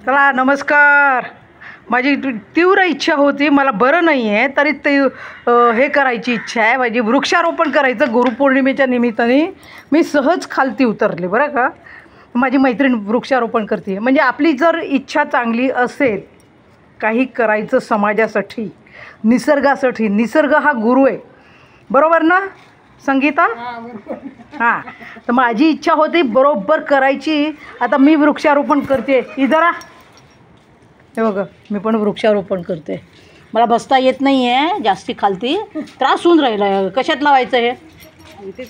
चला नमस्कार. माझी तीव्र इच्छा होती, मला बरं नाही आहे तरी ते हे करायची इच्छा आहे माझी, वृक्षारोपण करायचं गुरुपौर्णिमेच्या निमित्ताने. मी सहज खालती उतरले बरं का. माझी मैत्रीण वृक्षारोपण करते. म्हणजे आपली जर इच्छा चांगली असेल काही करायचं समाजासाठी, निसर्गासाठी, निसर्ग हा गुरु आहे, बरोबर ना संगीता? हां, तर माझी इच्छा होती बरोबर करायची. आता मी वृक्षारोपण करते. इधर हे बघा, मी पण वृक्षारोपण करते. मला बसता येत नाही आहे जास्ती खालती, त्रास होऊन राहिला आहे. कशात लावायचं हे?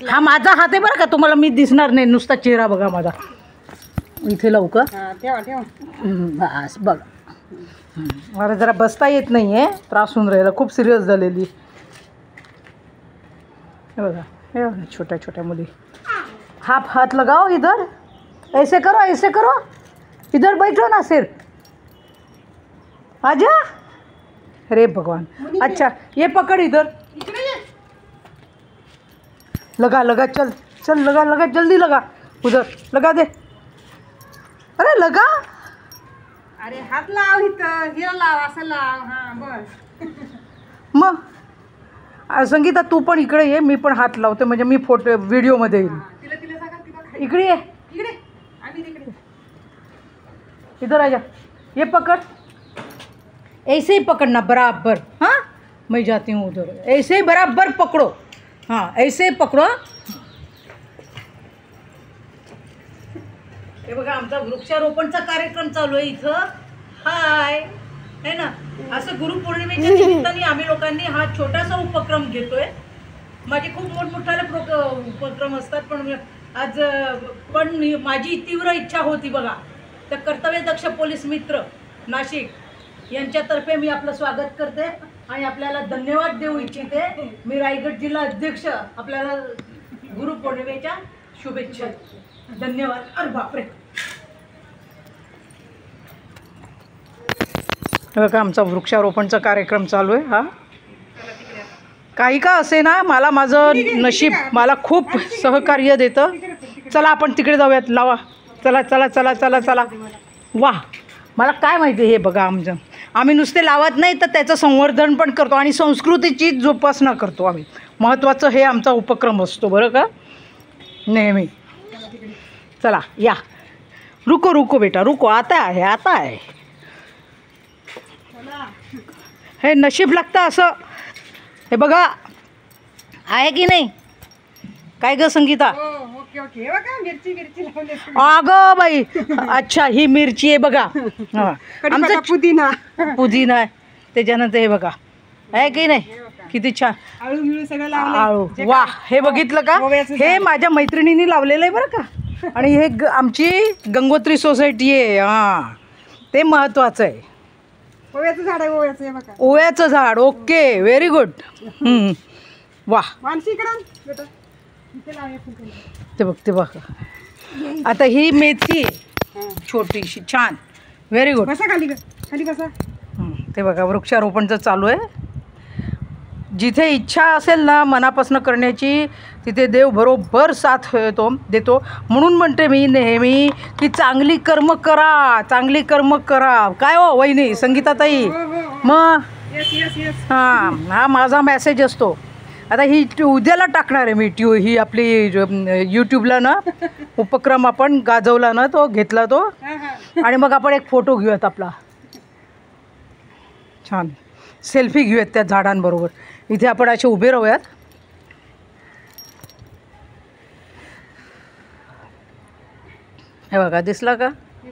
हा माझा हात आहे बरं का, तुम्हाला मी दिसणार नाही, नुसता चेहरा बघा माझा. इथे लावू का? बस बघा, मला जरा बसता येत नाही आहे, त्रास होऊन राहिला, खूप सिरियस झालेली. हे बघा, हे बघा छोट्या छोट्या मुली. हाथ लगाओ इधर, ऐसे करो ऐसे करो, इधर बैठो ना सिर, आजा. अरे भगवान. अच्छा ये पकड़ इधर, लगा लगा, चल चल लगा लगा, जल्दी लगा, उधर लगा दे. अरे लगा, अरे हात लाव, इथं हे लाव, असं लाव. हां बस. मग संगीता तू पण इकडे ये, मी पण हात लावते, म्हणजे मी फोटो व्हिडिओमध्ये येईल. तिला तिला सांगा, तिला इकडे ये, इकडे आम्ही तिकडे. इधर आजा, ये पकड़, ऐसे ही पकड़ना बराबर. हाँ मैं जाती हूँ उधर, ऐसे ही बराबर पकड़ो. हाँ ऐसे ही पकड़ो. हे बघा आमचा वृक्षारोपणचा कार्यक्रम चालू आहे इथं. हाय है ना. असं गुरुपौर्णिमेच्या निमित्ताने आम्ही लोकांनी हा छोटासा उपक्रम घेतोय. माझे खूप मोठमोठाले उपक्रम असतात, पण आज माझी तीव्र इच्छा होती बघा. तर कर्तव्यदक्ष पोलीस मित्र नाशिक यांच्यातर्फे मी आपलं स्वागत करते आणि आपल्याला धन्यवाद देऊ इच्छिते. मी रायगड जिल्हा अध्यक्ष, आपल्याला गुरुपौर्णिमेच्या शुभेच्छा. धन्यवाद. अरे बापरे. बघा आमचा वृक्षारोपणचा कार्यक्रम चालू आहे. हा काही का असे ना, मला माझं नशीब मला खूप सहकार्य देतं. चला आपण तिकडे जाऊयात, लावा. चला चला चला चला चला. वा, मला काय माहिती. हे बघा आम्ही नुसते लावत नाही तर त्याचं संवर्धन पण करतो आणि संस्कृतीची जोपासना करतो आम्ही. महत्त्वाचं हे आमचा उपक्रम असतो बरं का नेहमी. चला या. रुको रुको बेटा रुको, आता आहे आता आहे. हे नशीब लागतं असं. हे बघा आहे की नाही, काय ग संगीता? Okay okay. हे बघा मिरची मिरची लावली. अगं बाई, अच्छा ही मिरची आहे बघा. हां आमचं पुदिना पुदिना आहे. त्याच्यानंतर हे बघा आहे की नाही, किती छान आळू मिळू सगळं लावलं. आळू. वा, हे बघितलं का? हे माझ्या मैत्रिणींनी लावलेलं आहे बरं का. आणि हे आमची गंगोत्री सोसायटी आहे. हां ते महत्त्वाचं आहे. ओव्याचं झाड आहे, ओव्याचं. हे बघा ओव्याचं झाड. Okay, very good. वा, मानसी इकडं बेटा, इथे लाव. ते बघ ते बघ. आता ही मेथी छोटीशी छान, व्हेरी गुड. बसा खाली, खाली बसा. ते बघा वृक्षारोपणचं चालू आहे. जिथे इच्छा असेल ना मनापासून करण्याची, तिथे देव बरोबर साथ देतो. म्हणून म्हणते मी नेहमी की चांगली कर्म करा, चांगली कर्म करा. काय हो वहिनी संगीताताई? मग येस येस येस. हां, हा माझा मेसेज असतो. आता ही उद्याला टाकणार आहे मी ही आपली यूट्यूबला ना उपक्रम आपण गाजवला ना, तो घेतला तो. आणि मग आपण एक फोटो घेऊयात आपला छान, सेल्फी घेऊयात त्या झाडांबरोबर. इथे आपण असे उभे राहूयात. हे बघा दिसला का?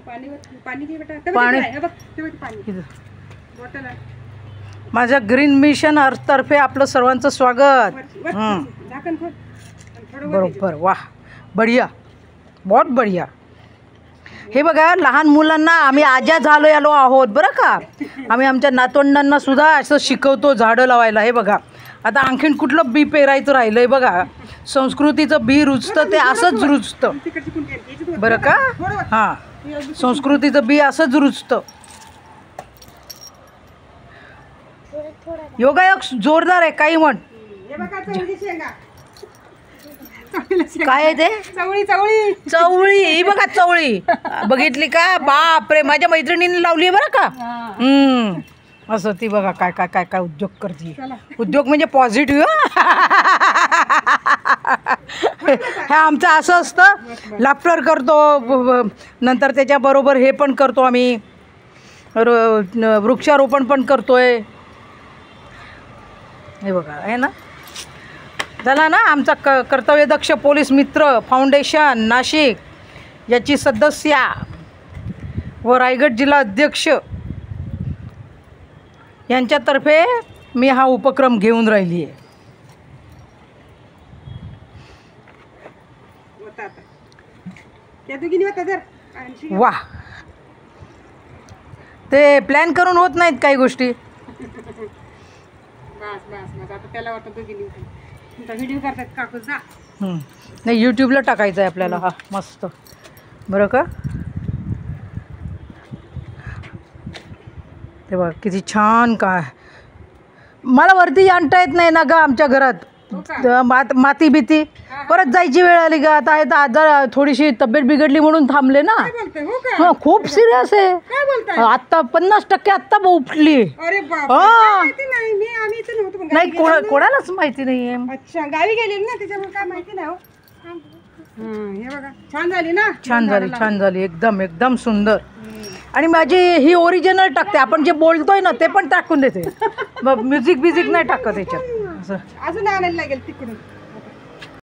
पाणी पाणी दे बेटा. पाणी. पाणी बॉटल आहे. माझ्या ग्रीन मिशन अर्थतर्फे आपलं सर्वांचं स्वागत. झाकण खोल. बरोबर. वाह, बढिया, बहुत बढिया. हे बघा लहान मुलांना आम्ही आजा आलो आहोत बरं का. आम्ही आमच्या नातवंडांना सुद्धा असं शिकवतो झाडं लावायला. हे बघा आता आणखीन कुठलं बी पेरायचं राहिलं आहे बघा. संस्कृतीचं बी रुजतं ते असंच रुजतं बरं का. हां, संस्कृतीचं बी असंच रुजतं. योगायोग जोरदार आहे, काही म्हण. काय आहे ते? चवळी चवळी चवळी. ही बघा चवळी बघितली का? बापरे, माझ्या मैत्रिणीने लावली आहे बरं का. असं ती बघा काय काय काय काय उद्योग करते. उद्योग म्हणजे पॉझिटिव्ह. हे आमचं असं असतं, लाफ्टर करतो, नंतर त्याच्याबरोबर हे पण करतो आम्ही, वृक्षारोपण पण करतोय. हे बघा आहे ना. झाला ना आमचा कर्तव्यदक्ष पोलीस मित्र फाउंडेशन नाशिक याची सदस्या व रायगड जिल्हा अध्यक्ष यांच्यातर्फे मी हा उपक्रम घेऊन राहिली आहे. वा, ते प्लॅन करून होत नाहीत काही गोष्टी. त्याला वाटत व्हिडिओ करतात काकू जा. नाही, यूट्यूबला टाकायचं आहे आपल्याला. हा मस्त बरं का. ते बघ किती छान. काय मला वरती आणता येत नाही ना ग आमच्या घरात. माती भीती परत जायची वेळ आली का. आता आहे तर थोडीशी तब्येत बिघडली म्हणून थांबले ना. हा, खूप सिरियस आहे. आत्ता 50% आत्ता उठली. नाही, कोणालाच माहिती नाहीये. अच्छा, गावी गेली ना त्याच्यामुळे काय माहिती नाही. हे बघा छान झाली ना. छान झाली, छान झाली, एकदम एकदम सुंदर. आणि माझी ही ओरिजिनल टाकते. आपण जे बोलतोय ना ते पण टाकून देते. म्युझिक बिझिक नाही टाकत त्याच्यात. अजून आणायला लागेल तिकडून.